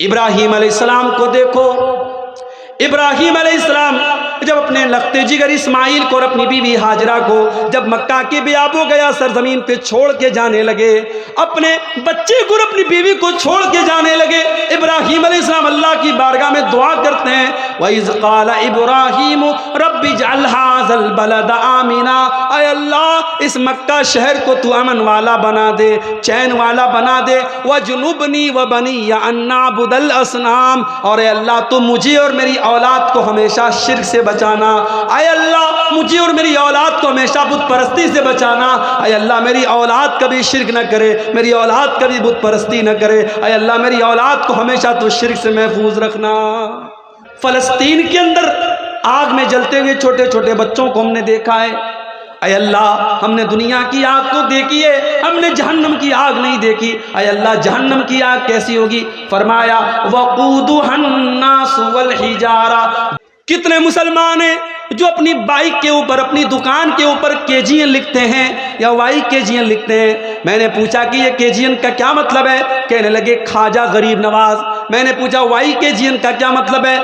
ابراہیم علیہ السلام کو دیکھو، ابراہیم علیہ السلام جب اپنے لختے جگر اسماعیل کو اور اپنی بیوی ہاجرہ کو جب مکہ کے بیاب و گیا سرزمین پہ چھوڑ کے جانے لگے، اپنے بچے کو اور اپنی بیوی کو چھوڑ کے جانے لگے، ابراہیم علیہ السلام اللہ کی بارگاہ میں دعا کرتے ہیں، وَإِذْ قَالَ إِبْرَاهِيمُ رَبِّ اجْعَلْ هَٰذَا الْبَلَدَ آمِنًا، اے اللہ اس مکہ شہر کو تو امن والا بنا دے، چین والا بنا دے، وَجْنُبْنِي وَبَنِيَّ أَن نَّعْبُدَ الْأَصْنَامَ، اور اے اللہ تو مجھے اور میری اولاد کو ہمیشہ شرک سے بچانا، اے اللہ مجھے اور میری اولاد کو ہمیشہ بت پرستی سے بچانا، اے اللہ میری اولاد کبھی شرک نہ کرے، میری اولاد کبھی بت پرستی نہ کرے، اے اللہ میری اولاد کو ہمیشہ تو شرک سے محفوظ رکھنا۔ فلسطین کے اندر آگ میں جلتے ہوئے چھوٹے چھوٹے بچوں کو ہم نے دیکھا ہے، اے اللہ ہم نے دنیا کی آگ تو دیکھی ہے، ہم نے جہنم کی آگ نہیں دیکھی، اے اللہ جہنم کی آگ کیسی ہوگی؟ فرمایا وَقُودُهَا النَّاسُ وَالْحِجَارَةُ، کتنے مسلمان ہیں جو اپنی بائک کے اوپر اپنی دکان کے اوپر KGN لکھتے ہیں یا YKGN لکھتے ہیں۔ میں نے پوچھا کہ یہ KGN کا کیا مطلب ہے؟ کہنے لگے خواجہ غریب نواز۔ میں نے پوچھا YKGN کا کیا مطلب ہے؟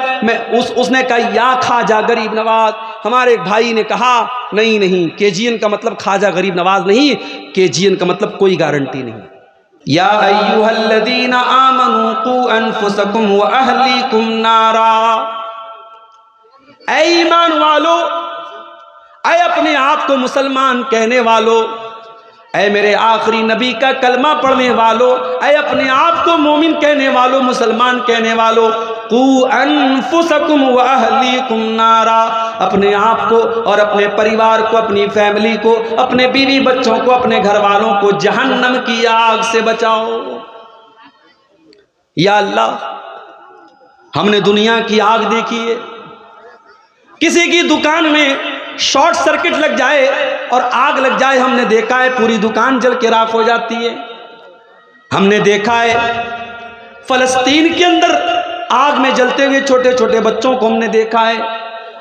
اس نے کہا یا خواجہ غریب نواز۔ ہمارے ایک بھائی نے کہا نہیں KGN کا مطلب خواجہ غریب نواز نہیں، KGN کا مطلب کوئی گارنٹی نہیں۔ یا ایھا الذین آمنوا قوا انفسکم واہلیکم نارا، اے ایمان والو، اے اپنے آپ کو مسلمان کہنے والو، اے میرے آخری نبی کا کلمہ پڑھنے والو، اے اپنے آپ کو مومن کہنے والو، مسلمان کہنے والو، قوا انفسکم واہلیکم نارا، اپنے آپ کو اور اپنے پریوار کو، اپنی فیملی کو، اپنے بیوی بچوں کو، اپنے گھر والوں کو جہنم کی آگ سے بچاؤ۔ یا اللہ ہم نے دنیا کی آگ دیکھی ہے، کسی کی دکان میں شارٹ سرکٹ لگ جائے اور آگ لگ جائے، ہم نے دیکھا ہے پوری دکان جل کے راکھ ہو جاتی ہے۔ ہم نے دیکھا ہے فلسطین کے اندر آگ میں جلتے ہوئے چھوٹے چھوٹے بچوں کو ہم نے دیکھا ہے۔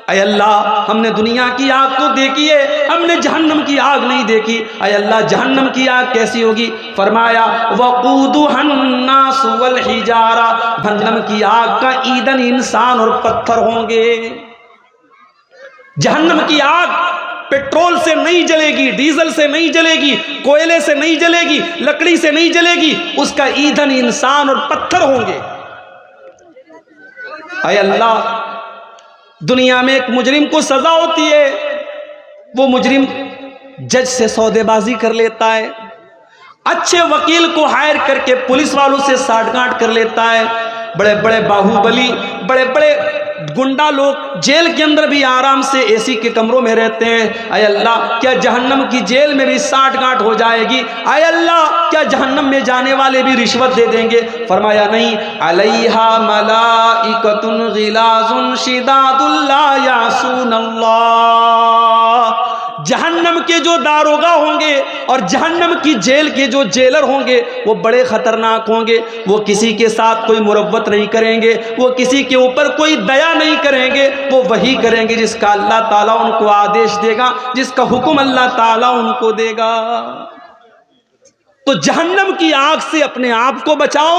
اے اللہ ہم نے دنیا کی آگ تو دیکھی ہے، ہم نے جہنم کی آگ نہیں دیکھی، اے اللہ جہنم کی آگ کیسی ہوگی؟ فرمایا وَقُودُهَا النَّاسُ وَالْحِجَارَةُ، جہنم کی آگ کا ایندھن انسان اور پتھر ہوں گے۔ جہنم کی آگ پیٹرول سے نہیں جلے گی، ڈیزل سے نہیں جلے گی، کوئلے سے نہیں جلے گی، لکڑی سے نہیں جلے گی، اس کا ایندھن انسان اور پتھر ہوں گے۔ اے اللہ دنیا میں ایک مجرم کو سزا ہوتی ہے، وہ مجرم جج سے سودے بازی کر لیتا ہے، اچھے وکیل کو ہائر کر کے پولیس والوں سے ساٹھ گانٹ کر لیتا ہے، بڑے بڑے باہوبلی، بڑے بڑے گنڈا لوگ جیل کے اندر بھی آرام سے AC کے کمروں میں رہتے ہیں۔ اے اللہ کیا جہنم کی جیل میں بھی ساٹھ گانٹ ہو جائے گی؟ اے اللہ کیا جہنم میں جانے والے بھی رشوت دے دیں گے؟ فرمایا نہیں، علیہا ملائکۃ غلاظ شداد لا یعصون اللہ، جہنم کے جو داروغہ ہوں گے اور جہنم کی جیل کے جو جیلر ہوں گے وہ بڑے خطرناک ہوں گے، وہ کسی کے ساتھ کوئی مروت نہیں کریں گے، وہ کسی کے اوپر کوئی دیا نہیں کریں گے، وہ وہی کریں گے جس کا اللہ تعالیٰ ان کو آدیش دے گا، جس کا حکم اللہ تعالیٰ ان کو دے گا۔ تو جہنم کی آگ سے اپنے آپ کو بچاؤ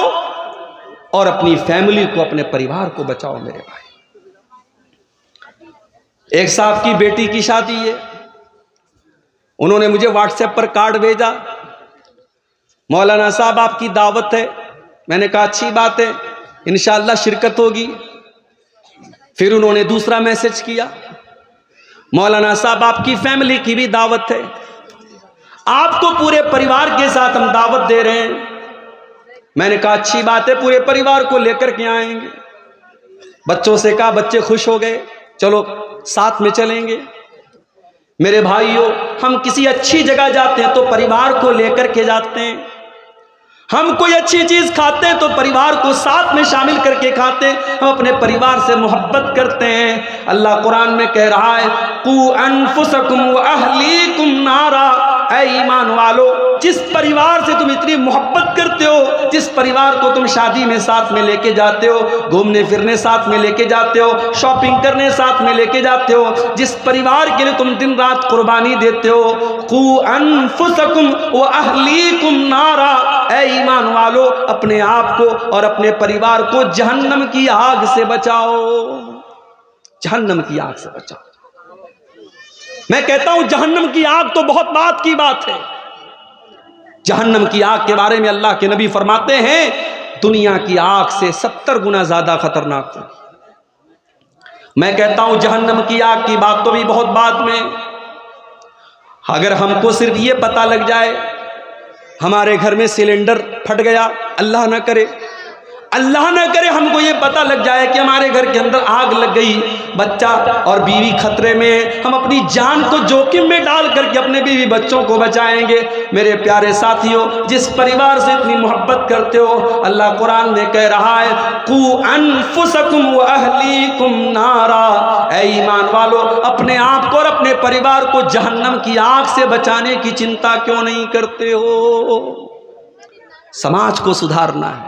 اور اپنی فیملی کو، اپنے پریوار کو بچاؤ میرے بھائی۔ ایک صاحب کی بیٹی کی شادی ہے، انہوں نے مجھے واٹس ایپ پر کارڈ بھیجا، مولانا صاحب آپ کی دعوت ہے۔ میں نے کہا اچھی بات ہے، انشاءاللہ شرکت ہوگی۔ پھر انہوں نے دوسرا میسج کیا، مولانا صاحب آپ کی فیملی کی بھی دعوت ہے، آپ کو پورے پریوار کے ساتھ ہم دعوت دے رہے ہیں۔ میں نے کہا اچھی بات ہے، پورے پریوار کو لے کر کے آئیں گے۔ بچوں سے کہا، بچے خوش ہو گئے، چلو ساتھ میں چلیں گے۔ میرے بھائیوں ہم کسی اچھی جگہ جاتے ہیں تو پریوار کو لے کر کے جاتے ہیں، ہم کوئی اچھی چیز کھاتے ہیں تو پریوار کو ساتھ میں شامل کر کے کھاتے ہیں، ہم اپنے پریوار سے محبت کرتے ہیں۔ اللہ قرآن میں کہہ رہا ہے قوا انفسکم واہلیکم نارا، اے ایمان والو، جس پریوار سے تم اتنی محبت کرتے ہو، جس پریوار کو تم شادی میں ساتھ میں لے کے جاتے ہو، گھومنے پھرنے ساتھ میں لے کے جاتے ہو، شاپنگ کرنے ساتھ میں لے کے جاتے ہو، جس پریوار کے لیے تم دن رات قربانی دیتے ہو، قوا انفسکم واہلیکم نارا، اے ایمان والو اپنے آپ کو اور اپنے پریوار کو جہنم کی آگ سے بچاؤ، جہنم کی آگ سے بچاؤ۔ میں کہتا ہوں جہنم کی آگ تو بہت بات کی بات ہے، جہنم کی آگ کے بارے میں اللہ کے نبی فرماتے ہیں دنیا کی آگ سے 70 گنا زیادہ خطرناک ہے۔ میں کہتا ہوں جہنم کی آگ کی بات تو بھی بہت بعد میں، اگر ہم کو صرف یہ پتہ لگ جائے ہمارے گھر میں سلنڈر پھٹ گیا، اللہ نہ کرے، اللہ نہ کرے ہم کو یہ پتہ لگ جائے کہ ہمارے گھر کے اندر آگ لگ گئی، بچہ اور بیوی خطرے میں، ہم اپنی جان کو جوخم میں ڈال کر کے اپنے بیوی بچوں کو بچائیں گے۔ میرے پیارے ساتھیوں، جس پریوار سے اتنی محبت کرتے ہو، اللہ قرآن میں کہہ رہا ہے قوا انفسکم واہلیکم نارا، اے ایمان والو اپنے آپ کو اور اپنے پریوار کو جہنم کی آگ سے بچانے کی چنتا کیوں نہیں کرتے ہو؟ سماج کو سدھارنا ہے،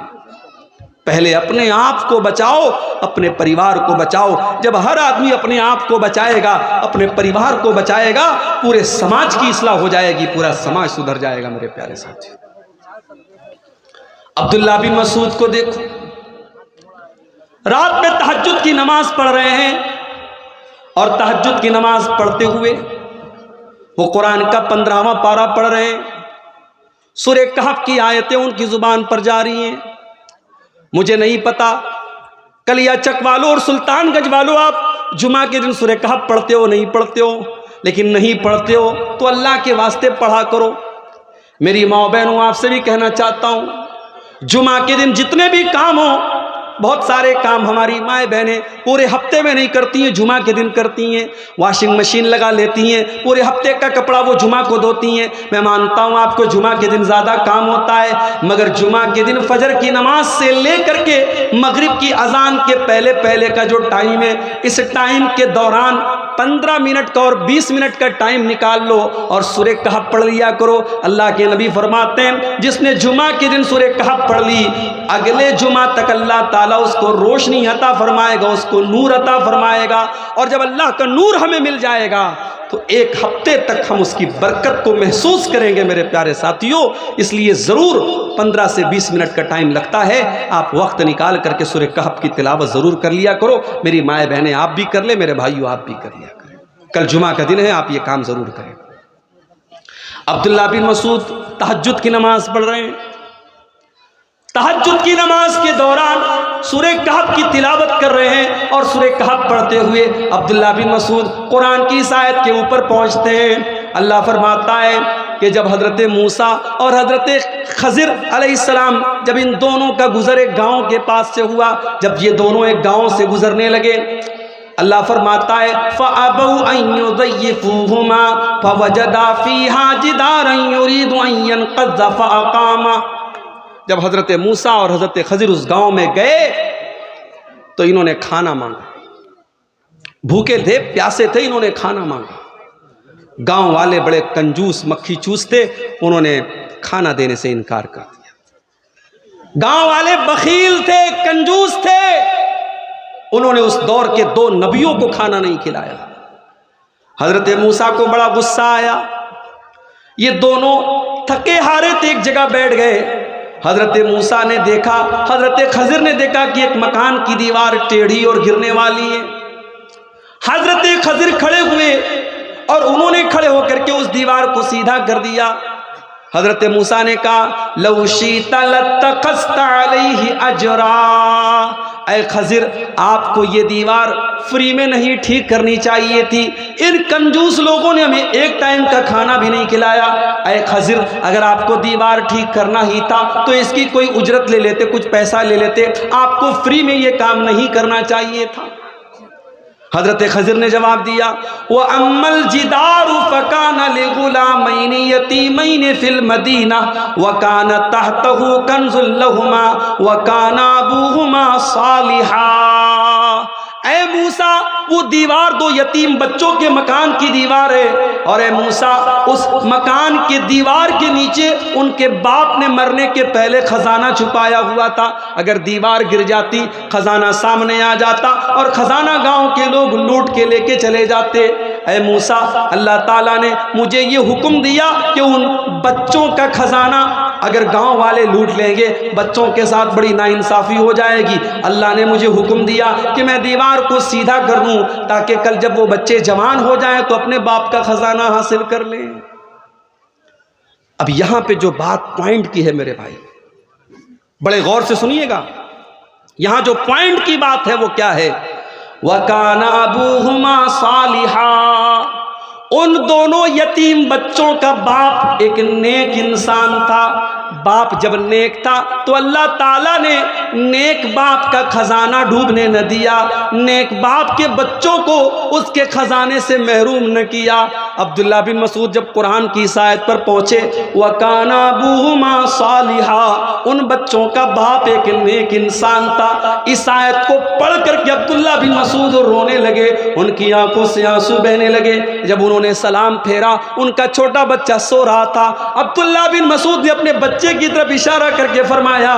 پہلے اپنے آپ کو بچاؤ، اپنے پریوار کو بچاؤ۔ جب ہر آدمی اپنے آپ کو بچائے گا، اپنے پریوار کو بچائے گا، پورے سماج کی اصلاح ہو جائے گی، پورا سماج سدھر جائے گا۔ میرے پیارے ساتھی، عبداللہ بن مسعود کو دیکھو، رات میں تہجد کی نماز پڑھ رہے ہیں، اور تہجد کی نماز پڑھتے ہوئے وہ قرآن کا 15واں پارہ پڑھ رہے ہیں، سورہ کہف کی آیتیں ان کی زبان پر جاری ہیں۔ مجھے نہیں پتا کلیا چک والوں اور سلطان گنج والوں آپ جمعہ کے دن سورہ کہف پڑھتے ہو نہیں پڑھتے ہو، لیکن نہیں پڑھتے ہو تو اللہ کے واسطے پڑھا کرو۔ میری ماں بہنوں آپ سے بھی کہنا چاہتا ہوں، جمعہ کے دن جتنے بھی کام ہوں، بہت سارے کام ہماری مائیں بہنیں پورے ہفتے میں نہیں کرتی ہیں، جمعہ کے دن کرتی ہیں، واشنگ مشین لگا لیتی ہیں، پورے ہفتے کا کپڑا وہ جمعہ کو دھوتی ہیں۔ میں مانتا ہوں آپ کو جمعہ کے دن زیادہ کام ہوتا ہے، مگر جمعہ کے دن فجر کی نماز سے لے کر کے مغرب کی اذان کے پہلے کا جو ٹائم ہے، اس ٹائم کے دوران 15 منٹ کا اور 20 منٹ کا ٹائم نکال لو اور سورہ کہف پڑھ لیا کرو۔ اللہ کے نبی فرماتے ہیں جس نے جمعہ کے دن سورہ کہف پڑھ لی، اگلے جمعہ تک اللہ تعالیٰ اس کو روشنی عطا فرمائے گا، اس کو نور عطا فرمائے گا، اور جب اللہ کا نور ہمیں مل جائے گا تو ایک ہفتے تک ہم اس کی برکت کو محسوس کریں گے۔ میرے پیارے ساتھیوں، اس لیے ضرور 15 سے 20 منٹ کا ٹائم لگتا ہے، آپ وقت نکال کر کے سورہ کہف کی تلاوت ضرور کر لیا کرو۔ میری مائیں بہنیں آپ بھی کر لیں، میرے بھائیوں آپ بھی کر لیا کریں، کل جمعہ کا دن ہے، آپ یہ کام ضرور کریں۔ عبداللہ بن مسعود تہجد کی نماز پڑھ رہے ہیں، تہجد کی نماز کے دوران سورہ کہف کی تلاوت کر رہے ہیں، اور سورہ کہف پڑھتے ہوئے عبداللہ بن مسعود قرآن کی اس آیت کے اوپر پہنچتے ہیں۔ اللہ فرماتا ہے کہ جب حضرت موسیٰ اور حضرت خضر علیہ السلام، جب ان دونوں کا گزر ایک گاؤں کے پاس سے ہوا، جب یہ دونوں ایک گاؤں سے گزرنے لگے، اللہ فرماتا ہے فَأَبَوْا أَن يُضَيِّفُوهُمَا فَوَجَدَا فِيهَا جِدَارًا يُرِيدُ أَن يَنقَضَّ فَأَقَامَهُ۔ جب حضرت موسیٰ اور حضرت خضر اس گاؤں میں گئے تو انہوں نے کھانا مانگا، بھوکے تھے، پیاسے تھے، انہوں نے کھانا مانگا۔ گاؤں والے بڑے کنجوس مکھی چوس تھے، انہوں نے کھانا دینے سے انکار کر دیا۔ گاؤں والے بخیل تھے، کنجوس تھے، انہوں نے اس دور کے 2 نبیوں کو کھانا نہیں کھلایا۔ حضرت موسیٰ کو بڑا غصہ آیا، یہ دونوں تھکے ہارے تھے، ایک جگہ بیٹھ گئے۔ حضرت موسیٰ نے دیکھا، حضرت خضر نے دیکھا کہ ایک مکان کی دیوار ٹیڑھی اور گرنے والی ہے۔ حضرت خضر کھڑے ہوئے اور انہوں نے کھڑے ہو کر کے اس دیوار کو سیدھا کر دیا۔ حضرت موسیٰ نے کہا لو شئت لاتخذت علیہ اجرا، اے خضر آپ کو یہ دیوار فری میں نہیں ٹھیک کرنی چاہیے تھی، ان کنجوس لوگوں نے ہمیں ایک ٹائم کا کھانا بھی نہیں کھلایا۔ اے خضر اگر آپ کو دیوار ٹھیک کرنا ہی تھا تو اس کی کوئی اجرت لے لیتے، کچھ پیسہ لے لیتے، آپ کو فری میں یہ کام نہیں کرنا چاہیے تھا۔ حضرت خضر نے جواب دیا وَأَمَّا الْجِدَارُ فَكَانَ لِغُلَامَيْنِ يَتِيمَيْنِ فِي الْمَدِينَةِ وَكَانَ تَحْتَهُ كَنْزٌ لَهُمَا وَكَانَ أَبُوهُمَا صَالِحًا۔ اے موسیٰ وہ دیوار 2 یتیم بچوں کے مکان کی دیوار ہے، اور اے موسیٰ اس مکان کے دیوار کے نیچے ان کے باپ نے مرنے کے پہلے خزانہ چھپایا ہوا تھا، اگر دیوار گر جاتی خزانہ سامنے آ جاتا اور خزانہ گاؤں کے لوگ لوٹ کے لے کے چلے جاتے۔ اے موسیٰ اللہ تعالیٰ نے مجھے یہ حکم دیا کہ ان بچوں کا خزانہ اگر گاؤں والے لوٹ لیں گے بچوں کے ساتھ بڑی ناانصافی ہو جائے گی، اللہ نے مجھے حکم دیا کہ میں دیوار کو سیدھا کر دوں تاکہ کل جب وہ بچے جوان ہو جائیں تو اپنے باپ کا خزانہ حاصل کر لیں۔ اب یہاں پہ جو بات پوائنٹ کی ہے میرے بھائی، بڑے غور سے سنیے گا، یہاں جو پوائنٹ کی بات ہے وہ کیا ہے؟ وَكَانَ أَبُوهُمَا صَالِحًا، ان دونوں یتیم بچوں کا باپ ایک نیک انسان تھا۔ باپ جب نیک تھا تو اللہ تعالیٰ نے نیک باپ کا خزانہ ڈوبنے نہ دیا، نیک باپ کے بچوں کو اس کے خزانے سے محروم نہ کیا۔ عبداللہ بن مسعود جب قرآن کی اس آیت پر پہنچے وَكَانَ أَبُوهُمَا صَالِحًا، ان بچوں کا باپ ایک نیک انسان تھا، اس آیت کو پڑھ کر کے عبداللہ بن مسعود رونے لگے، ان کی آنکھوں سے آنسو بہنے لگے۔ جب انہوں نے سلام پھیرا ان کا چھوٹا بچہ سو رہا تھا، عبداللہ بن مسعود نے اپنے بچے کی طرف اشارہ کر کے فرمایا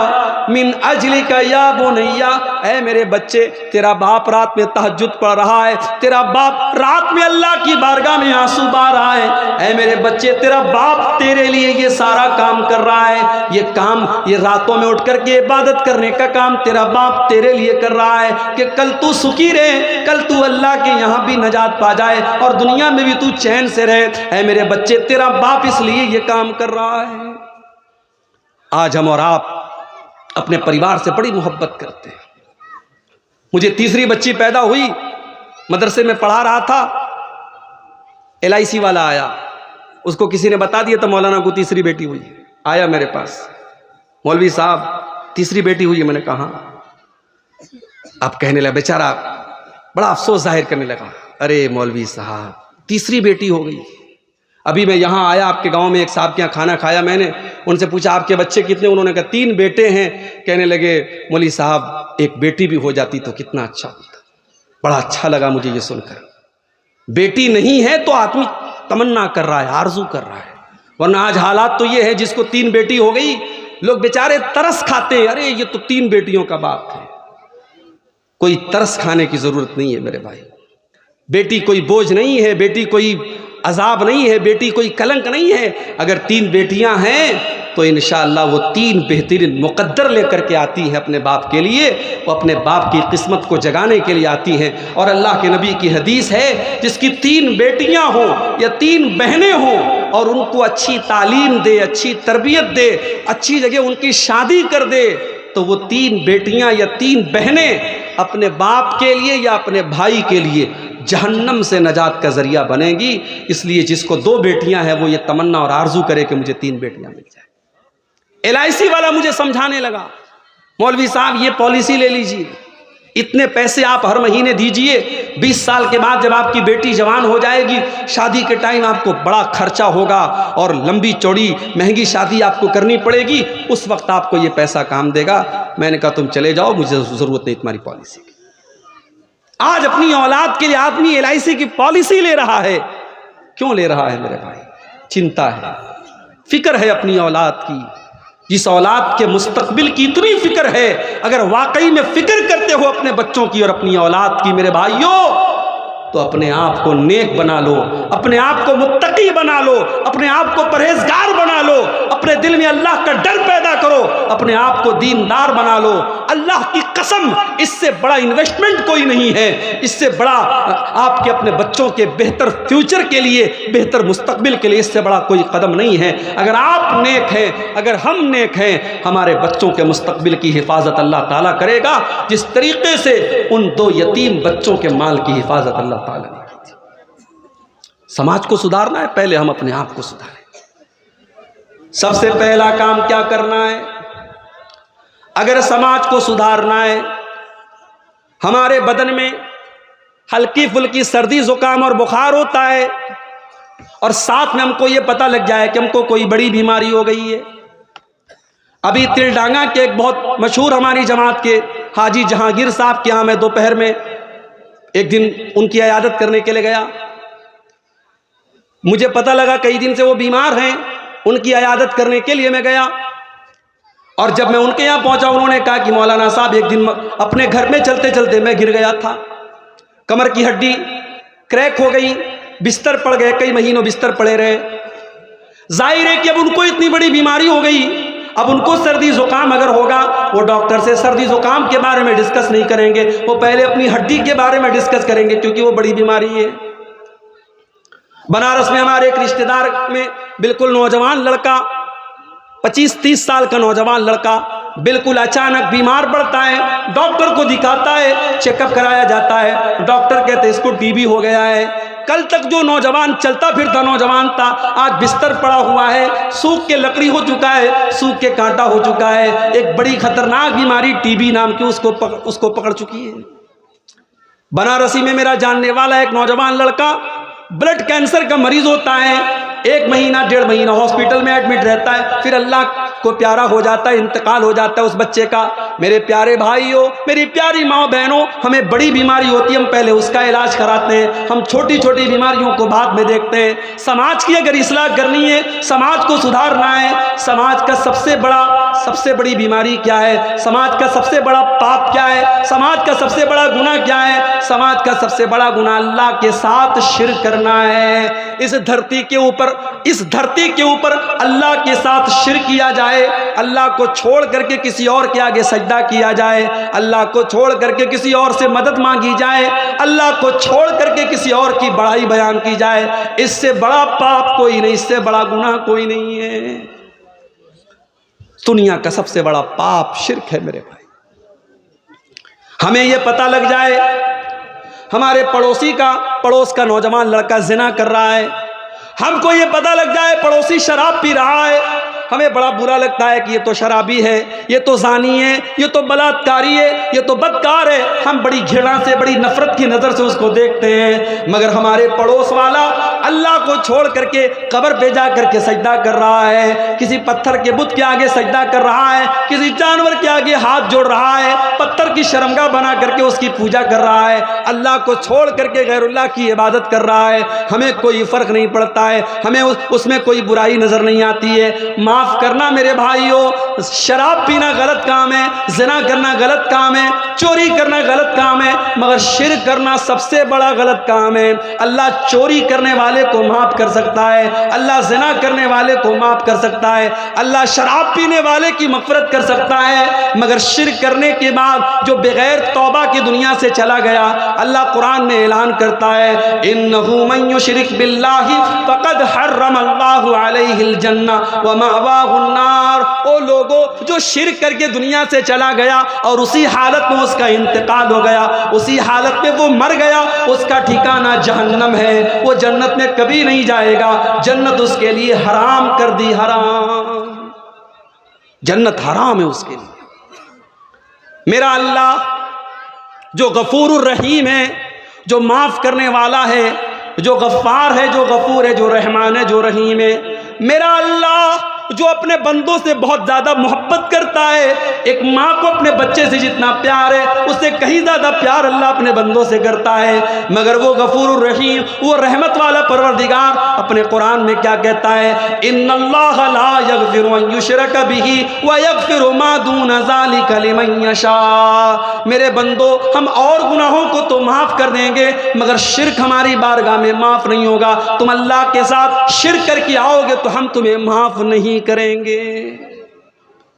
من اجلک یا بنیا، اے میرے بچے تیرا باپ رات میں تہجد پڑھ رہا ہے، تیرا باپ رات میں اللہ کی بارگاہ میں آنسو بہا رہا ہے، اے میرے بچے تیرا باپ تیرے لیے یہ سارا کام کر رہا ہے، یہ کام یہ راتوں میں اٹھ کر کے عبادت کرنے کا کام تیرا باپ تیرے لیے کر رہا ہے کہ کل تو سکھی رہے، کل تو اللہ کے یہاں بھی نجات پا جائے اور دنیا میں بھی تو چین سے رہے۔ اے میرے بچے تیرا باپ اس لیے یہ کام کر رہا ہے۔ آج ہم اور آپ اپنے پریوار سے بڑی محبت کرتے ہیں۔ مجھے تیسری بچی پیدا ہوئی، مدرسے میں پڑھا رہا تھا، LIC والا آیا، اس کو کسی نے بتا دیا تھا مولانا کو تیسری بیٹی ہوئی، آیا میرے پاس، مولوی صاحب تیسری بیٹی ہوئی ہے۔ میں نے کہا اب کہنے لگا، بیچارہ بڑا افسوس ظاہر کرنے لگا، ارے مولوی صاحب تیسری بیٹی ہو گئی۔ ابھی میں یہاں آیا آپ کے گاؤں میں ایک صاحب کے یہاں کھانا کھایا، میں نے ان سے پوچھا آپ کے بچے کتنے؟ انہوں نے کہا 3 بیٹے ہیں۔ کہنے لگے مولوی صاحب ایک بیٹی بھی ہو جاتی تو کتنا اچھا ہوتا۔ بڑا اچھا لگا مجھے یہ سن کر۔ بیٹی نہیں ہے تو آدمی تمنا کر رہا ہے، آرزو کر رہا ہے، ورنہ آج حالات تو یہ ہے جس کو 3 بیٹی ہو گئی لوگ بیچارے ترس کھاتے ہیں، ارے یہ تو 3 بیٹیوں کا باپ ہے۔ کوئی ترس کھانے کی ضرورت نہیں ہے میرے بھائی، بیٹی کوئی بوجھ نہیں ہے، بیٹی کوئی عذاب نہیں ہے، بیٹی کوئی کلنک نہیں ہے۔ اگر 3 بیٹیاں ہیں تو انشاءاللہ وہ 3 بہترین مقدر لے کر کے آتی ہیں اپنے باپ کے لیے، وہ اپنے باپ کی قسمت کو جگانے کے لیے آتی ہیں۔ اور اللہ کے نبی کی حدیث ہے جس کی 3 بیٹیاں ہوں یا 3 بہنیں ہوں اور ان کو اچھی تعلیم دے، اچھی تربیت دے، اچھی جگہ ان کی شادی کر دے تو وہ 3 بیٹیاں یا 3 بہنیں اپنے باپ کے لیے یا اپنے بھائی کے لیے جہنم سے نجات کا ذریعہ بنے گی۔ اس لیے جس کو 2 بیٹیاں ہیں وہ یہ تمنا اور آرزو کرے کہ مجھے 3 بیٹیاں مل جائیں۔ LIC والا مجھے سمجھانے لگا، مولوی صاحب یہ پالیسی لے لیجیے، اتنے پیسے آپ ہر مہینے دیجئے، 20 سال کے بعد جب آپ کی بیٹی جوان ہو جائے گی، شادی کے ٹائم آپ کو بڑا خرچہ ہوگا اور لمبی چوڑی مہنگی شادی آپ کو کرنی پڑے گی، اس وقت آپ کو یہ پیسہ کام دے گا۔ میں نے کہا تم چلے جاؤ، مجھے ضرورت نہیں تمہاری پالیسی کی۔ آج اپنی اولاد کے لیے آدمی LIC کی پالیسی لے رہا ہے، کیوں لے رہا ہے میرے بھائی؟ چنتا ہے، فکر ہے اپنی اولاد کی۔ جس اولاد کے مستقبل کی اتنی فکر ہے، اگر واقعی میں فکر کرتے ہو اپنے بچوں کی اور اپنی اولاد کی میرے بھائیوں، تو اپنے آپ کو نیک بنا لو، اپنے آپ کو متقی بنا لو، اپنے آپ کو پرہیزگار بنا لو، اپنے دل میں اللہ کا ڈر پیدا کرو، اپنے آپ کو دیندار بنا لو۔ اللہ کی قسم اس سے بڑا انویسٹمنٹ کوئی نہیں ہے، اس سے بڑا آپ کے اپنے بچوں کے بہتر فیوچر کے لیے، بہتر مستقبل کے لیے اس سے بڑا کوئی قدم نہیں ہے۔ اگر آپ نیک ہیں، اگر ہم نیک ہیں، ہمارے بچوں کے مستقبل کی حفاظت اللہ تعالیٰ کرے گا جس طریقے سے ان 2 یتیم بچوں کے مال کی حفاظت اللہ تعالیٰ نے کی تھی۔ سماج کو سدھارنا ہے، پہلے ہم اپنے آپ کو سدھاریں۔ سب سے پہلا کام کیا کرنا ہے؟ اگر سماج کو سدھارنا ہے، ہمارے بدن میں ہلکی پھلکی سردی زکام اور بخار ہوتا ہے اور ساتھ میں ہم کو یہ پتہ لگ جائے کہ ہم کو کوئی بڑی بیماری ہو گئی ہے۔ ابھی تلڈانگا کے ایک بہت مشہور ہماری جماعت کے حاجی جہانگیر صاحب کے یہاں میں دوپہر میں ایک دن ان کی عیادت کرنے کے لیے گیا۔ مجھے پتہ لگا کئی دن سے وہ بیمار ہیں، ان کی عیادت کرنے کے لیے میں گیا، اور جب میں ان کے یہاں پہنچا انہوں نے کہا کہ مولانا صاحب ایک دن اپنے گھر میں چلتے چلتے میں گر گیا تھا، کمر کی ہڈی کریک ہو گئی، بستر پڑ گئے، کئی مہینوں بستر پڑے رہے۔ ظاہر ہے کہ اب ان کو اتنی بڑی بیماری ہو گئی، اب ان کو سردی زکام اگر ہوگا وہ ڈاکٹر سے سردی زکام کے بارے میں ڈسکس نہیں کریں گے، وہ پہلے اپنی ہڈی کے بارے میں ڈسکس کریں گے، کیونکہ وہ بڑی بیماری ہے۔ بنارس میں ہمارے ایک رشتہ دار میں بالکل نوجوان لڑکا، 25-30 سال کا نوجوان لڑکا بالکل اچانک بیمار پڑتا ہے، ڈاکٹر کو دکھاتا ہے، چیک اپ کرایا جاتا ہے، ڈاکٹر کہتے ہیں اس کو ٹی بی ہو گیا ہے۔ کل تک جو نوجوان چلتا پھرتا نوجوان تھا آج بستر پڑا ہوا ہے، سوکھ کے لکڑی ہو چکا ہے، سوکھ کے کانٹا ہو چکا ہے، ایک بڑی خطرناک بیماری ٹی بی نام کی اس کو پکڑ چکی ہے۔ بنارسی میں میرا جاننے والا ایک نوجوان لڑکا بلڈ کینسر کا مریض ہوتا ہے، 1 مہینہ 1.5 مہینہ ہاسپٹل میں ایڈمٹ رہتا ہے، پھر اللہ کو پیارا ہو جاتا ہے، انتقال ہو جاتا ہے اس بچے کا۔ میرے پیارے بھائیوں، میری پیاری ماں بہنوں، ہمیں بڑی بیماری ہوتی ہے ہم پہلے اس کا علاج کراتے ہیں، ہم چھوٹی چھوٹی بیماریوں کو بعد میں دیکھتے ہیں۔ سماج کی اگر اصلاح کرنی ہے، سماج کو سدھارنا ہے، سماج کا سب سے بڑی بیماری کیا ہے، سماج کا سب سے بڑا پاپ کیا ہے، سماج کا سب سے بڑا گناہ کیا ہے؟ سماج کا سب سے بڑا گناہ اللہ کے ساتھ شرک کرنا ہے۔ اس دھرتی کے اوپر اللہ کے ساتھ شرک کیا جائے، اللہ کو چھوڑ کر کے کسی اور کے آگے سجدہ کیا جائے، اللہ کو چھوڑ کر کے کسی اور سے مدد مانگی جائے، اللہ کو چھوڑ کر کے کسی اور کی بڑائی بیان کی جائے، اس سے بڑا پاپ کوئی نہیں، اس سے بڑا گناہ کوئی نہیں ہے۔ دنیا کا سب سے بڑا پاپ شرک ہے میرے بھائی۔ ہمیں یہ پتہ لگ جائے ہمارے پڑوس کا نوجوان لڑکا زنا کر رہا ہے، ہم کو یہ پتہ لگ جائے پڑوسی شراب پی رہا ہے، ہمیں بڑا برا لگتا ہے کہ یہ تو شرابی ہے، یہ تو زانی ہے، یہ تو بلاತ್ಕಾری ہے، یہ تو بدکار ہے، ہم بڑی گھৃণا سے بڑی نفرت کی نظر سے اس کو دیکھتے ہیں۔ مگر ہمارے پڑوس والا اللہ کو چھوڑ کر کے قبر پہ جا کر کے سجدہ کر رہا ہے، کسی پتھر کے بت کے آگے سجدہ کر رہا ہے، کسی جانور کے آگے ہاتھ جوڑ رہا ہے، پتھر کی شرمگاہ بنا کر کے اس کی پوجا کر رہا ہے، اللہ کو چھوڑ کر کے غیر اللہ کی عبادت کر رہا ہے، ہمیں کوئی فرق نہیں پڑتا ہے، ہمیں اس میں کوئی برائی نظر نہیں آتی ہے۔ معاف کرنا میرے بھائیوں، شراب پینا غلط کام ہے، زنا کرنا غلط کام ہے، چوری کرنا غلط کام ہے، مگر شرک کرنا سب سے بڑا غلط کام ہے۔ اللہ چوری کرنے والے کو معاف کر سکتا ہے، اللہ زنا کرنے والے کو معاف کر سکتا ہے، اللہ شراب پینے والے کی مغفرت کر سکتا ہے، مگر شرک کرنے کے بعد جو بغیر توبہ کی دنیا سے چلا گیا، اللہ قرآن میں اعلان کرتا ہے انہ من یشرک باللہ فقد حرم اللہ علیہ الجنہ ومأواہ النار۔ او لوگوں جو شرک کر کے دنیا سے چلا گیا اور اسی حالت میں اس کا انتقال ہو گیا، اسی حالت میں وہ مر گیا، اس کا ٹھکانہ جہنم ہے، وہ جنت میں کبھی نہیں جائے گا، جنت اس کے لیے حرام کر دی، حرام، جنت حرام ہے اس کے لیے۔ میرا اللہ جو غفور الرحیم ہے، جو معاف کرنے والا ہے، جو غفار ہے، جو غفور ہے، جو رحمان ہے، جو رحیم ہے، میرا اللہ جو اپنے بندوں سے بہت زیادہ محبت کرتا ہے، ایک ماں کو اپنے بچے سے جتنا پیار ہے اس سے کہیں زیادہ پیار اللہ اپنے بندوں سے کرتا ہے، مگر وہ غفور الرحیم، وہ رحمت والا پروردگار اپنے قرآن میں کیا کہتا ہے؟ ان اللہ لا یغفر ان یشرک بہ ویغفر ما دون ذلک لمن یشاء۔ میرے بندو ہم اور گناہوں کو تو معاف کر دیں گے مگر شرک ہماری بارگاہ میں معاف نہیں ہوگا، تم اللہ کے ساتھ شرک کر کے آؤ گے تو ہم تمہیں معاف نہیں کریں گے،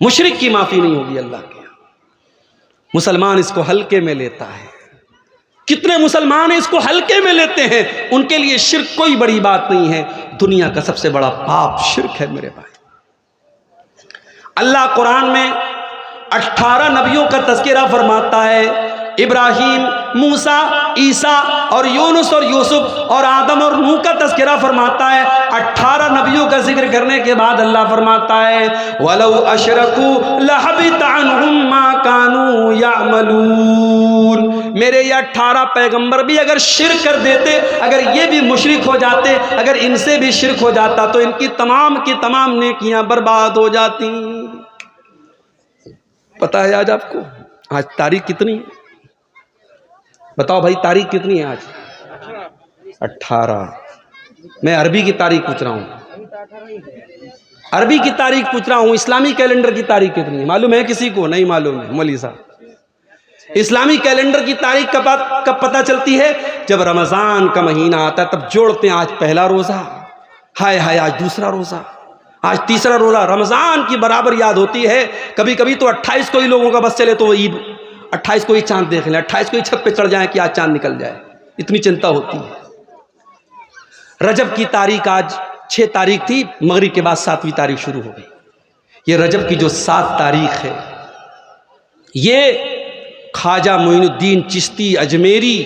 مشرک کی معافی نہیں ہوگی اللہ کے یہاں۔ مسلمان اس کو ہلکے میں لیتا ہے، کتنے مسلمان اس کو ہلکے میں لیتے ہیں، ان کے لیے شرک کوئی بڑی بات نہیں ہے، دنیا کا سب سے بڑا پاپ شرک ہے میرے بھائی۔ اللہ قرآن میں 18 نبیوں کا تذکرہ فرماتا ہے، ابراہیم، موسیٰ، عیسیٰ اور یونس اور یوسف اور آدم اور نوح کا تذکرہ فرماتا ہے۔ 18 نبیوں کا ذکر کرنے کے بعد اللہ فرماتا ہے وَلَوْ أَشْرَكُوا لَحَبِطَ عَنْهُمْ مَا كَانُوا يَعْمَلُونَ۔ میرے یہ 18 پیغمبر بھی اگر شرک کر دیتے، اگر یہ بھی مشرک ہو جاتے، اگر ان سے بھی شرک ہو جاتا تو ان کی تمام نیکیاں برباد ہو جاتی۔ پتہ ہے آج آپ کو آج تاریخ کتنی ہے؟ بتاؤ بھائی تاریخ کتنی ہے آج؟ 18۔ میں عربی کی تاریخ پوچھ رہا ہوں، عربی کی تاریخ پوچھ رہا ہوں۔ اسلامی کیلنڈر کی تاریخ کتنی ہے معلوم ہے کسی کو؟ نہیں معلوم ہے مولوی صاحب۔ اسلامی کیلنڈر کی تاریخ کب پتہ چلتی ہے؟ جب رمضان کا مہینہ آتا ہے تب جوڑتے ہیں، آج پہلا روزہ، ہائے ہائے آج دوسرا روزہ، آج تیسرا روزہ۔ رمضان کی برابر یاد ہوتی ہے۔ کبھی کبھی تو 28 کو ہی لوگوں کا بس چلے تو وہ عید 28 کو ہی چاند دیکھ لیں، 28 کو ہی چھت پہ چڑھ جائیں کہ آج چاند نکل جائے، اتنی چنتا ہوتی ہے۔ رجب کی تاریخ آج 6 تاریخ تھی، مغرب کے بعد 7ویں تاریخ شروع ہو گئی۔ یہ رجب کی جو 7 تاریخ ہے یہ خواجہ معین الدین چشتی اجمیری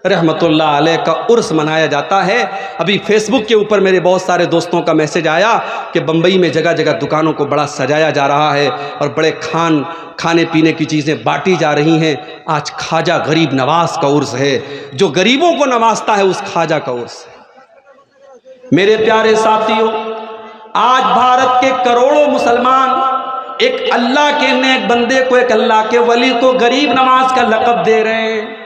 رحمت اللہ علیہ کا عرس منایا جاتا ہے۔ ابھی فیس بک کے اوپر میرے بہت سارے دوستوں کا میسج آیا کہ بمبئی میں جگہ جگہ دکانوں کو بڑا سجایا جا رہا ہے اور بڑے کھانے پینے کی چیزیں بانٹی جا رہی ہیں۔ آج خواجہ غریب نواز کا عرس ہے، جو غریبوں کو نوازتا ہے اس خواجہ کا عرس ہے۔ میرے پیارے ساتھیوں، آج بھارت کے کروڑوں مسلمان ایک اللہ کے نیک بندے کو، ایک اللہ کے ولی کو غریب نواز کا لقب دے رہے ہیں۔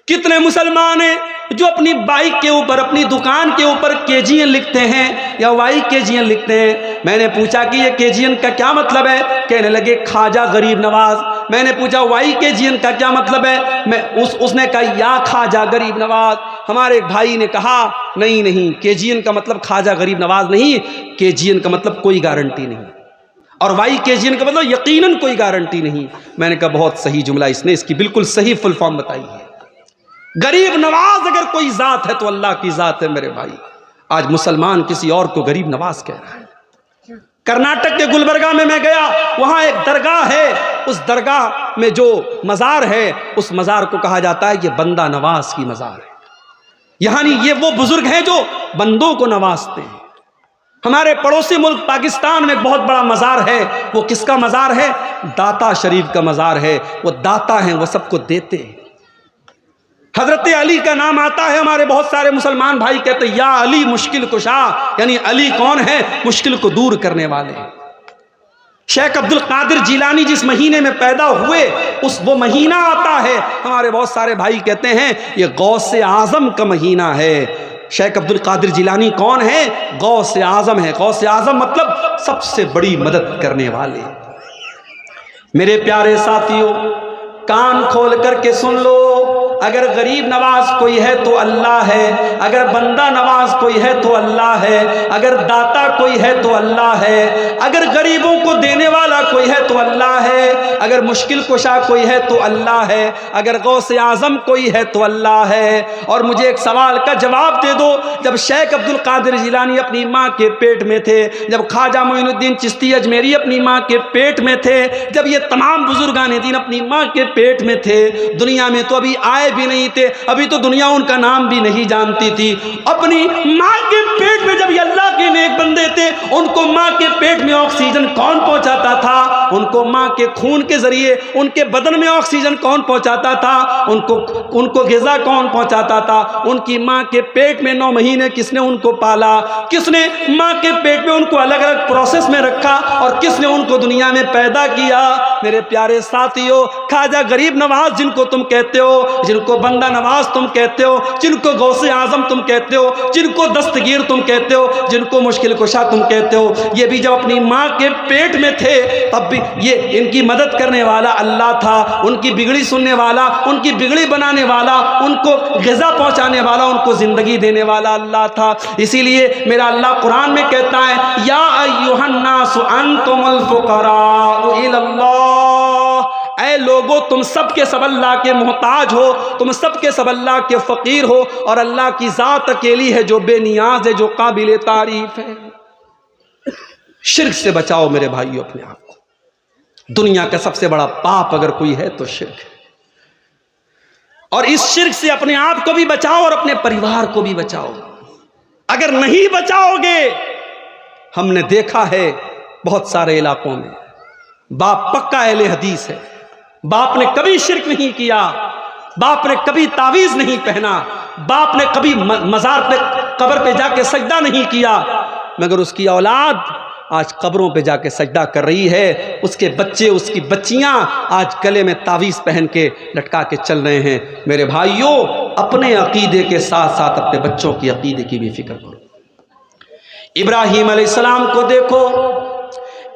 کتنے مسلمان ہیں جو اپنی بائک کے اوپر، اپنی دکان کے اوپر KGN لکھتے ہیں یا YKGN لکھتے ہیں۔ میں نے پوچھا کہ یہ KGN کا کیا مطلب ہے؟ کہنے لگے خواجہ غریب نواز۔ میں نے پوچھا YKGN کا کیا مطلب ہے؟ اس نے کہا یا خواجہ غریب نواز۔ ہمارے ایک بھائی نے کہا نہیں KGN کا مطلب خواجہ غریب نواز نہیں، KGN کا مطلب کوئی گارنٹی نہیں، اور YKGN کا مطلب یقیناً کوئی گارنٹی نہیں۔ میں نے کہا بہت صحیح جملہ، اس نے اس کی بالکل صحیح فل فارم بتائی ہے۔ غریب نواز اگر کوئی ذات ہے تو اللہ کی ذات ہے میرے بھائی۔ آج مسلمان کسی اور کو غریب نواز کہہ رہا ہے۔ کرناٹک کے گلبرگہ میں گیا، وہاں ایک درگاہ ہے، اس درگاہ میں جو مزار ہے اس مزار کو کہا جاتا ہے یہ بندہ نواز کی مزار ہے، یعنی یہ وہ بزرگ ہیں جو بندوں کو نوازتے ہیں۔ ہمارے پڑوسی ملک پاکستان میں ایک بہت بڑا مزار ہے، وہ کس کا مزار ہے؟ داتا شریف کا مزار ہے۔ وہ داتا ہیں، وہ سب کو دیتے ہیں۔ حضرت علی کا نام آتا ہے، ہمارے بہت سارے مسلمان بھائی کہتے ہیں یا علی مشکل کشا، یعنی علی کون ہے؟ مشکل کو دور کرنے والے۔ شیخ عبد القادر جیلانی جس مہینے میں پیدا ہوئے وہ مہینہ آتا ہے، ہمارے بہت سارے بھائی کہتے ہیں یہ غوث اعظم کا مہینہ ہے۔ شیخ عبد القادر جیلانی کون ہے؟ غوث اعظم ہے۔ غوث اعظم مطلب سب سے بڑی مدد کرنے والے۔ میرے پیارے ساتھیوں، کان کھول کر کے سن لو، اگر غریب نواز کوئی ہے تو اللہ ہے، اگر بندہ نواز کوئی ہے تو اللہ ہے، اگر داتا کوئی ہے تو اللہ ہے، اگر غریبوں کو دینے والا کوئی ہے تو اللہ ہے، اگر مشکل کشا کوئی ہے تو اللہ ہے، اگر غوث اعظم کوئی ہے تو اللہ ہے۔ اور مجھے ایک سوال کا جواب دے دو، جب شیخ عبد القادر جیلانی اپنی ماں کے پیٹ میں تھے، جب خواجہ معین الدین چشتی اجمیری اپنی ماں کے پیٹ میں تھے، جب یہ تمام بزرگان دین اپنی ماں کے پیٹ میں تھے، دنیا میں تو ابھی آئے بھی نہیں تھے، ابھی تو دنیا ان کا نام بھی نہیں جانتی تھی۔ اپنی ماں کے پیٹ میں جب یہ اللہ کے نیک بندے تھے، ان کو ماں کے پیٹ میں آکسیجن کون پہنچاتا تھا؟ ان کو ماں کے خون کے ذریعے ان کے بدن میں آکسیجن کون پہنچاتا تھا؟ ان کو غذا کون پہنچاتا تھا؟ ان کی ماں کے پیٹ میں 9 مہینے کس نے ان کو پالا؟ کس نے ماں کے پیٹ میں ان کو الگ الگ پروسیس میں رکھا اور کس نے ان کو دنیا میں پیدا کیا؟ میرے پیارے ساتھیوں، خواجہ غریب نواز جن کو تم کہتے ہو، جن کو بندہ نواز تم کہتے ہو، جن کو غوث اعظم تم کہتے ہو، جن کو دستگیر تم کہتے ہو، جن کو مشکل کشا تم کہتے ہو، یہ بھی جب اپنی ماں کے پیٹ میں تھے تب بھی یہ ان کی مدد کرنے والا اللہ تھا، ان کی بگڑی سننے والا، ان کی بگڑی بنانے والا، ان کو غذا پہنچانے والا، ان کو زندگی دینے والا اللہ تھا۔ اسی لیے میرا اللہ قرآن میں کہتا ہے یا ایھا الناس انتم الفقراء الی اللہ، اے لوگو تم سب کے سب اللہ کے محتاج ہو، تم سب کے سب اللہ کے فقیر ہو، اور اللہ کی ذات اکیلی ہے جو بے نیاز ہے، جو قابل تعریف ہے۔ شرک سے بچاؤ میرے بھائیو اپنے آپ کو۔ دنیا کا سب سے بڑا پاپ اگر کوئی ہے تو شرک ہے، اور اس شرک سے اپنے آپ کو بھی بچاؤ اور اپنے پریوار کو بھی بچاؤ۔ اگر نہیں بچاؤ گے، ہم نے دیکھا ہے بہت سارے علاقوں میں باپ پکا اہل حدیث ہے، باپ نے کبھی شرک نہیں کیا، باپ نے کبھی تعویذ نہیں پہنا، باپ نے کبھی مزار پہ قبر پہ جا کے سجدہ نہیں کیا، مگر اس کی اولاد آج قبروں پہ جا کے سجدہ کر رہی ہے، اس کے بچے، اس کی بچیاں آج گلے میں تعویذ پہن کے لٹکا کے چل رہے ہیں۔ میرے بھائیوں، اپنے عقیدے کے ساتھ ساتھ اپنے بچوں کی عقیدے کی بھی فکر کرو۔ ابراہیم علیہ السلام کو دیکھو،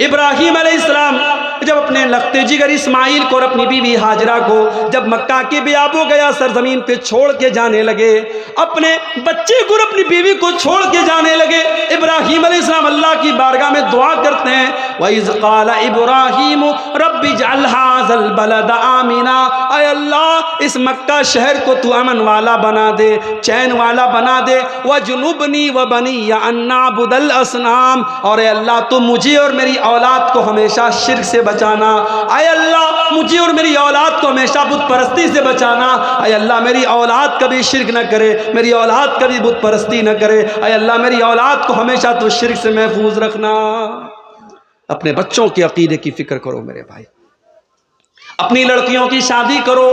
ابراہیم علیہ السلام جب اپنے لخت جگر اسماعیل کو اور اپنی بیوی ہاجرہ کو جب مکہ کی بیاب ہو گیا سرزمین پہ چھوڑ کے جانے لگے، اپنے بچے کو اور اپنی بیوی کو چھوڑ کے جانے لگے، ابراہیم علیہ السلام اللہ کی بارگاہ میں دعا کرتے ہیں، وَإِذْ قَالَ إِبْرَاهِيمُ رَبِّ اجْعَلْ هَٰذَا الْبَلَدَ آمِنًا، اے اللہ اس مکہ شہر کو تو امن والا بنا دے، چین والا بنا دے، وَجْنُبْنِي وَبَنِيَّ أَن نَّعْبُدَ الْأَصْنَامَ، اور اے اللہ تو مجھے اور میری اولاد کو ہمیشہ شرک سے بچانا، اے اللہ مجھے اور میری اولاد کو ہمیشہ بت پرستی سے بچانا، اے اللہ میری اولاد کبھی شرک نہ کرے، میری اولاد کبھی بت پرستی نہ کرے، اے اللہ میری اولاد کو ہمیشہ تو شرک سے محفوظ رکھنا۔ اپنے بچوں کے عقیدے کی فکر کرو میرے بھائی، اپنی لڑکیوں کی شادی کرو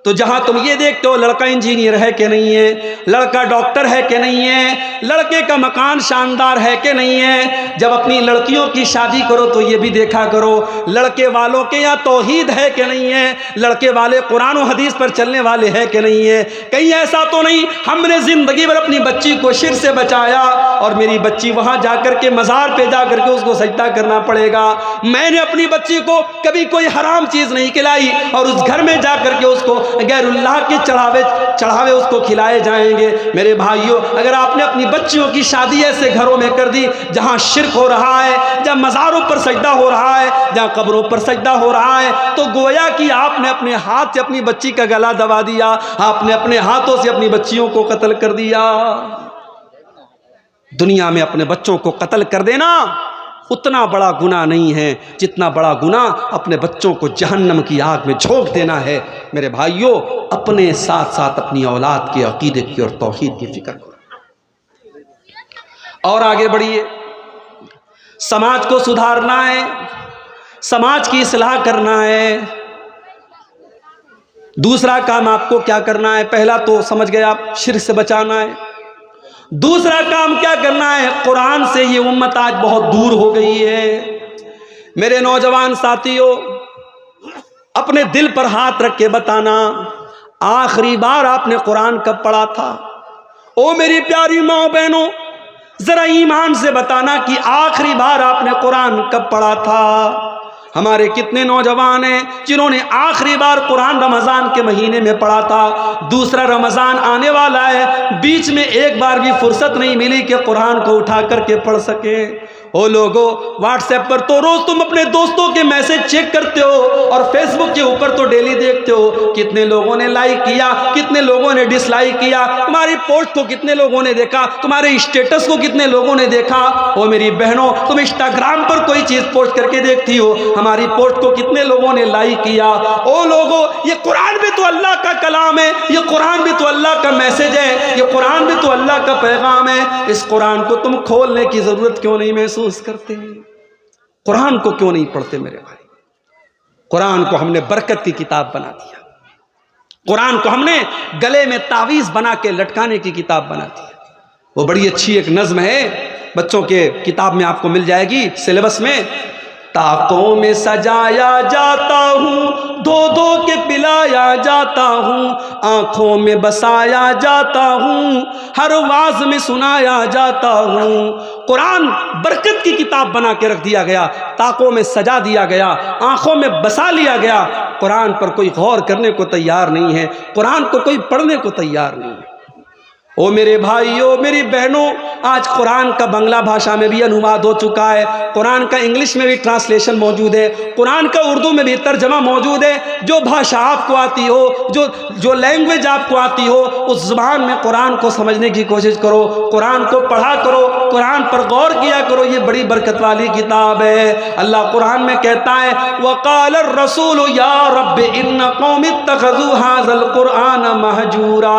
تو جہاں تم یہ دیکھتے ہو لڑکا انجینئر ہے کہ نہیں ہے، لڑکا ڈاکٹر ہے کہ نہیں ہے، لڑکے کا مکان شاندار ہے کہ نہیں ہے، جب اپنی لڑکیوں کی شادی کرو تو یہ بھی دیکھا کرو لڑکے والوں کے یہاں توحید ہے کہ نہیں ہے، لڑکے والے قرآن و حدیث پر چلنے والے ہیں کہ نہیں ہے، کہیں ایسا تو نہیں ہم نے زندگی بھر اپنی بچی کو شرک سے بچایا اور میری بچی وہاں جا کر کے مزار پہ جا کر کے اس کو سجدہ کرنا پڑے گا، میں نے اپنی بچی کو کبھی کوئی حرام چیز نہیں کھلائی اور اس گھر میں جا کر کے اس کو غیر اللہ کے چڑھاوے اس کو کھلائے جائیں گے۔ میرے بھائیوں اگر آپ نے اپنی بچیوں کی شادی ایسے گھروں میں کر دی جہاں شرک ہو رہا ہے، جہاں مزاروں پر سجدہ ہو رہا ہے، جہاں قبروں پر سجدہ ہو رہا ہے، تو گویا کہ آپ نے اپنے ہاتھ سے اپنی بچی کا گلا دبا دیا، آپ نے اپنے ہاتھوں سے اپنی بچیوں کو قتل کر دیا۔ دنیا میں اپنے بچوں کو قتل کر دینا اتنا بڑا گناہ نہیں ہے جتنا بڑا گناہ اپنے بچوں کو جہنم کی آگ میں جھونک دینا ہے۔ میرے بھائیوں اپنے ساتھ ساتھ اپنی اولاد کے عقیدے کی اور توحید کی فکر کرو اور آگے بڑھیے۔ سماج کو سدھارنا ہے، سماج کی اصلاح کرنا ہے۔ دوسرا کام آپ کو کیا کرنا ہے؟ پہلا تو سمجھ گئے آپ، شرک سے بچانا ہے۔ دوسرا کام کیا کرنا ہے؟ قرآن سے یہ امت آج بہت دور ہو گئی ہے۔ میرے نوجوان ساتھیوں اپنے دل پر ہاتھ رکھ کے بتانا آخری بار آپ نے قرآن کب پڑھا تھا؟ او میری پیاری ماں بہنوں ذرا ایمان سے بتانا کہ آخری بار آپ نے قرآن کب پڑھا تھا؟ ہمارے کتنے نوجوان ہیں جنہوں نے آخری بار قرآن رمضان کے مہینے میں پڑھا تھا، دوسرا رمضان آنے والا ہے، بیچ میں ایک بار بھی فرصت نہیں ملی کہ قرآن کو اٹھا کر کے پڑھ سکے۔ او لوگو واٹس ایپ پر تو روز تم اپنے دوستوں کے میسج چیک کرتے ہو اور فیس بک کے اوپر تو ڈیلی دیکھتے ہو کتنے لوگوں نے لائک کیا، کتنے لوگوں نے ڈس لائک کیا، تمہاری پوسٹ کو کتنے لوگوں نے دیکھا، تمہارے اسٹیٹس کو کتنے لوگوں نے دیکھا۔ او میری بہنوں تم انسٹاگرام پر کوئی چیز پوسٹ کر کے دیکھتی ہو، ہماری پوسٹ کو کتنے لوگوں نے لائک کیا۔ او لوگو یہ قرآن بھی تو اللہ کا کلام ہے، یہ قرآن بھی تو اللہ کا میسج ہے، یہ قرآن بھی تو اللہ کا پیغام ہے، اس قرآن کو تم کھولنے کی ضرورت کیوں نہیں محسوس کرتے؟ قرآن کو کیوں نہیں پڑھتے میرے بھائی؟ قرآن کو ہم نے برکت کی کتاب بنا دیا، قرآن کو ہم نے گلے میں تعویذ بنا کے لٹکانے کی کتاب بنا دی۔ وہ بڑی اچھی ایک نظم ہے، بچوں کے کتاب میں آپ کو مل جائے گی سلیبس میں، طاقوں میں سجایا جاتا ہوں، دھو دھو کے پلایا جاتا ہوں، آنکھوں میں بسایا جاتا ہوں، ہر واز میں سنایا جاتا ہوں۔ قرآن برکت کی کتاب بنا کے رکھ دیا گیا، طاقوں میں سجا دیا گیا، آنکھوں میں بسا لیا گیا۔ قرآن پر کوئی غور کرنے کو تیار نہیں ہے، قرآن کو کوئی پڑھنے کو تیار نہیں ہے۔ او میرے بھائیو میری بہنوں آج قرآن کا بنگلہ بھاشا میں بھی انواد ہو چکا ہے، قرآن کا انگلش میں بھی ٹرانسلیشن موجود ہے، قرآن کا اردو میں بھی ترجمہ موجود ہے۔ جو بھاشا آپ کو آتی ہو، جو لینگویج آپ کو آتی ہو، اس زبان میں قرآن کو سمجھنے کی کوشش کرو، قرآن کو پڑھا کرو، قرآن پر غور کیا کرو، یہ بڑی برکت والی کتاب ہے۔ اللہ قرآن میں کہتا ہے وقال الرسول یا رب ان قوم اتخذوا هذا القرآن مہجورا،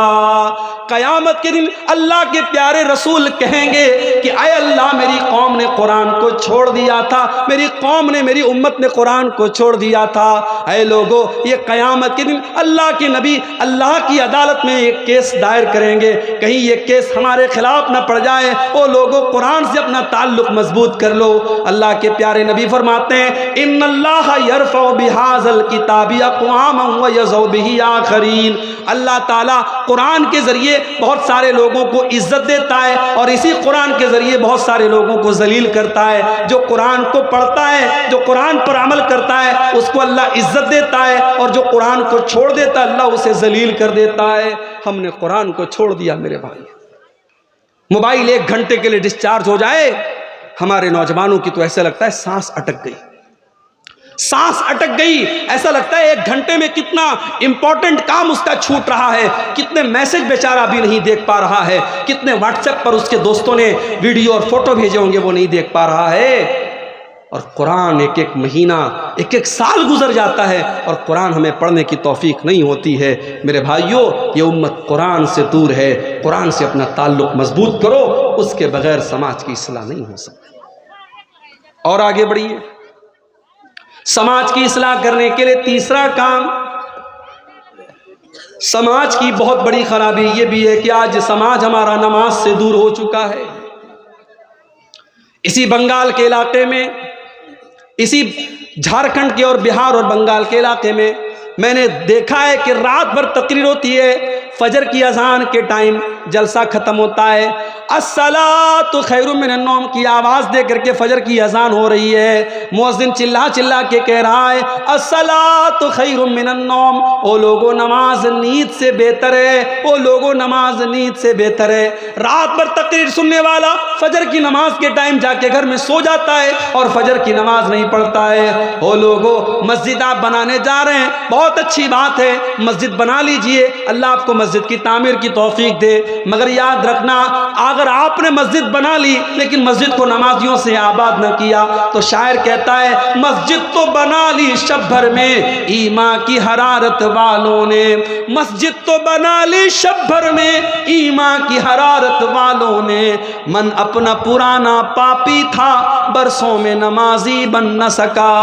قیامت کے دن اللہ کے پیارے رسول کہیں گے کہ اے اللہ میری قوم نے قرآن کو چھوڑ دیا تھا، میری قوم نے، میری امت نے قرآن کو چھوڑ دیا تھا۔ اے لوگو، یہ قیامت کے دن اللہ کے نبی اللہ کی عدالت میں ایک کیس دائر کریں گے، کہیں یہ کیس ہمارے خلاف نہ پڑ جائے۔ او لوگو، قرآن سے اپنا تعلق مضبوط کر لو۔ اللہ کے پیارے نبی فرماتے ہیں ان اللہ یرفع بہذا الکتاب اقواما ویضع بہ آخرین۔ اللہ تعالیٰ قرآن کے ذریعے بہت سارے لوگوں کو عزت دیتا ہے اور اسی قرآن کے ذریعے بہت سارے لوگوں کو ذلیل کرتا ہے۔ جو قرآن کو پڑھتا ہے، جو قرآن پر عمل کرتا ہے، اس کو اللہ عزت دیتا ہے، اور جو قرآن کو چھوڑ دیتا ہے اللہ اسے ذلیل کر دیتا ہے۔ ہم نے قرآن کو چھوڑ دیا میرے بھائی۔ موبائل 1 گھنٹے کے لیے ڈسچارج ہو جائے، ہمارے نوجوانوں کی تو ایسا لگتا ہے سانس اٹک گئی، سانس اٹک گئی، ایسا لگتا ہے 1 گھنٹے میں کتنا امپورٹنٹ کام اس کا چھوٹ رہا ہے، کتنے میسج بیچارہ بھی نہیں دیکھ پا رہا ہے، کتنے واٹس ایپ پر اس کے دوستوں نے ویڈیو اور فوٹو بھیجے ہوں گے وہ نہیں دیکھ پا رہا ہے۔ اور قرآن ایک ایک مہینہ، ایک ایک سال گزر جاتا ہے اور قرآن ہمیں پڑھنے کی توفیق نہیں ہوتی ہے۔ میرے بھائیوں، یہ امت قرآن سے دور ہے، قرآن سے اپنا تعلق مضبوط کرو، اس کے بغیر سماج کی اصلاح نہیں ہو سکتی۔ اور آگے بڑھیے، سماج کی اصلاح کرنے کے لیے تیسرا کام، سماج کی بہت بڑی خرابی یہ بھی ہے کہ آج سماج ہمارا نماز سے دور ہو چکا ہے۔ اسی بنگال کے علاقے میں، اسی جھارکھنڈ کے اور بہار اور بنگال کے علاقے میں میں نے دیکھا ہے کہ رات بھر تقریر ہوتی ہے، فجر کی اذان کے ٹائم جلسہ ختم ہوتا ہے، الصلاۃ خیر من النوم کی آواز دے کر کے فجر کی اذان ہو رہی ہے، مؤذن چلا چلا کے کہہ رہا ہے الصلاۃ خیر من النوم۔ او لوگوں، نماز نیند سے بہتر ہے، او لوگوں نماز نیند سے بہتر ہے۔ رات بھر تقریر سننے والا فجر کی نماز کے ٹائم جا کے گھر میں سو جاتا ہے اور فجر کی نماز نہیں پڑھتا ہے۔ او لوگوں، مسجد آپ بنانے جا رہے ہیں، بہت اچھی بات ہے، مسجد بنا لیجئے، اللہ آپ کو مسجد کی تعمیر کی توفیق دے، مگر یاد رکھنا اگر آپ نے مسجد بنا لی لیکن مسجد کو نمازیوں سے آباد نہ کیا تو شاعر کہتا ہے مسجد تو بنا لی شب بھر میں ایمان کی حرارت والوں نے، مسجد تو بنا لی شب بھر میں ایمان کی حرارت والوں نے، من اپنا پرانا پاپی تھا برسوں میں نمازی بن نہ سکا۔